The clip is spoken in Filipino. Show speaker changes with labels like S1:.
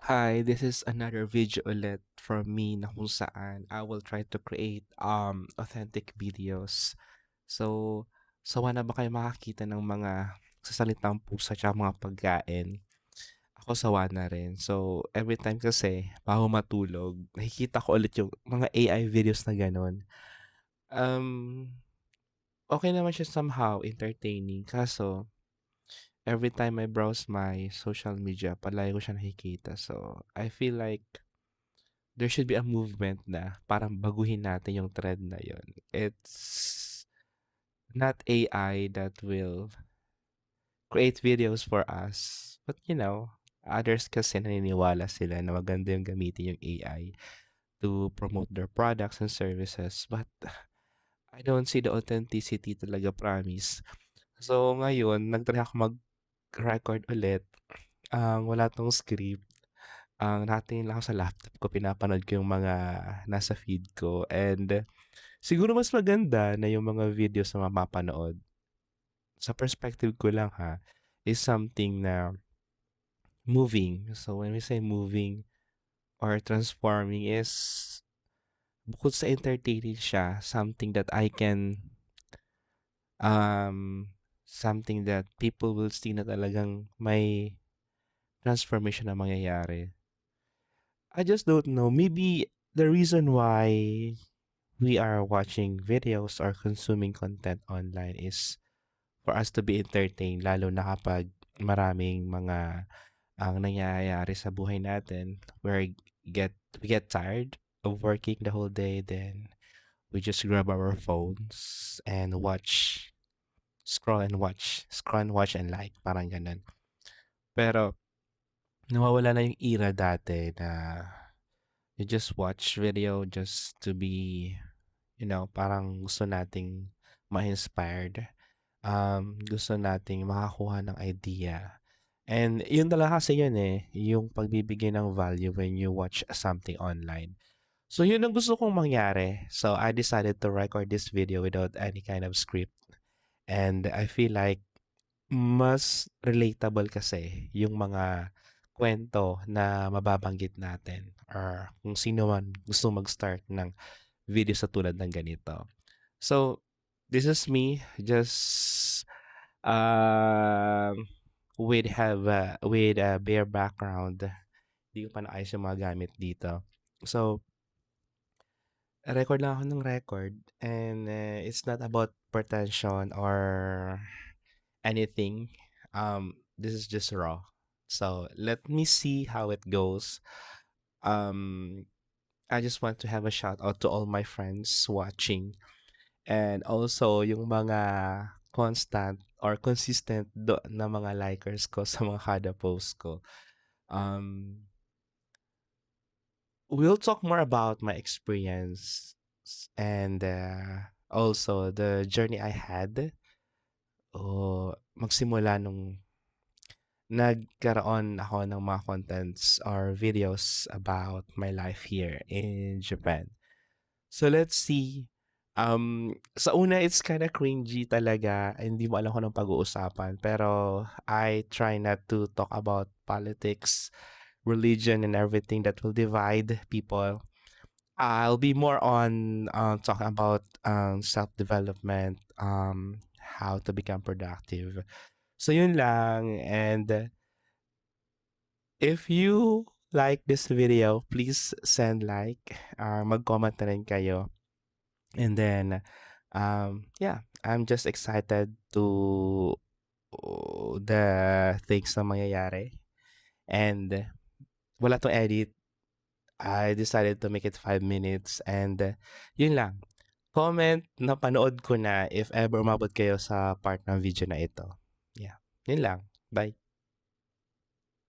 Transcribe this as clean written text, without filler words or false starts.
S1: Hi, this is another video ulit from me na kung saan I will try to create authentic videos. So, sawa na ba kayo makakita ng mga sasalitang pusa tsaka mga pagkain? Ako sawa na rin. So, every time kasi bago matulog, nakikita ko ulit yung mga AI videos na gano'n. Um, okay naman siya somehow entertaining kaso every time I browse my social media, palagi ko siya nakikita. So, I feel like there should be a movement na parang baguhin natin yung trend na yun. It's not AI that will create videos for us. But others kasi naniniwala sila na maganda yung gamitin yung AI to promote their products and services. But I don't see the authenticity talaga, promise. So ngayon, nag-try ako mag-record ulit. Wala tong script. Nakatingin lang ako sa laptop ko, pinapanood ko yung mga nasa feed ko. And siguro mas maganda na yung mga videos na mapapanood, sa perspective ko lang ha, is something na moving. So when we say moving or transforming is bukod sa entertaining siya, um, something that people will see na talagang may transformation na mangyayari. I just don't know. Maybe the reason why we are watching videos or consuming content online is for us to be entertained, lalo na kapag maraming mga ang nangyayari sa buhay natin where we get tired of working the whole day, then we just grab our phones and scroll and watch and like, parang ganun. Pero nawawala na yung era dati na you just watch video just to be, parang gusto nating ma-inspired. Gusto nating makakuha ng idea. And yun talaga kasi yun eh, yung pagbibigay ng value when you watch something online. So yun ang gusto kong mangyari. So I decided to record this video without any kind of script. And I feel like mas relatable kasi yung mga kwento na mababanggit natin or kung sino man gusto mag-start ng video sa tulad ng ganito. So, this is me just um with a bare background. Hindi ko pa naayos yung mga gamit dito. So, record lang ako ng record and it's not about pretension or anything. This is just raw. So, let me see how it goes. Um, I just want to have a shout out to all my friends watching and also yung mga constant or consistent na mga likers ko sa mga kada post ko. Um, we'll talk more about my experience and also the journey I had o magsimula nung nagkaroon ako ng mga contents or videos about my life here in Japan. So let's see. Sa una, it's kind of cringy talaga. Hindi mo alam kung anong pag-uusapan. Pero I try not to talk about politics, religion, and everything that will divide people. I'll be more on talking about self-development, how to become productive. So yun lang. And if you like this video, please send like, mag-comment na rin kayo. And then, yeah, I'm just excited to the things na mangyayari. And wala tong edit. I decided to make it 5 minutes and yun lang. Comment na panood ko na if ever umabot kayo sa part ng video na ito. Yeah, yun lang. Bye.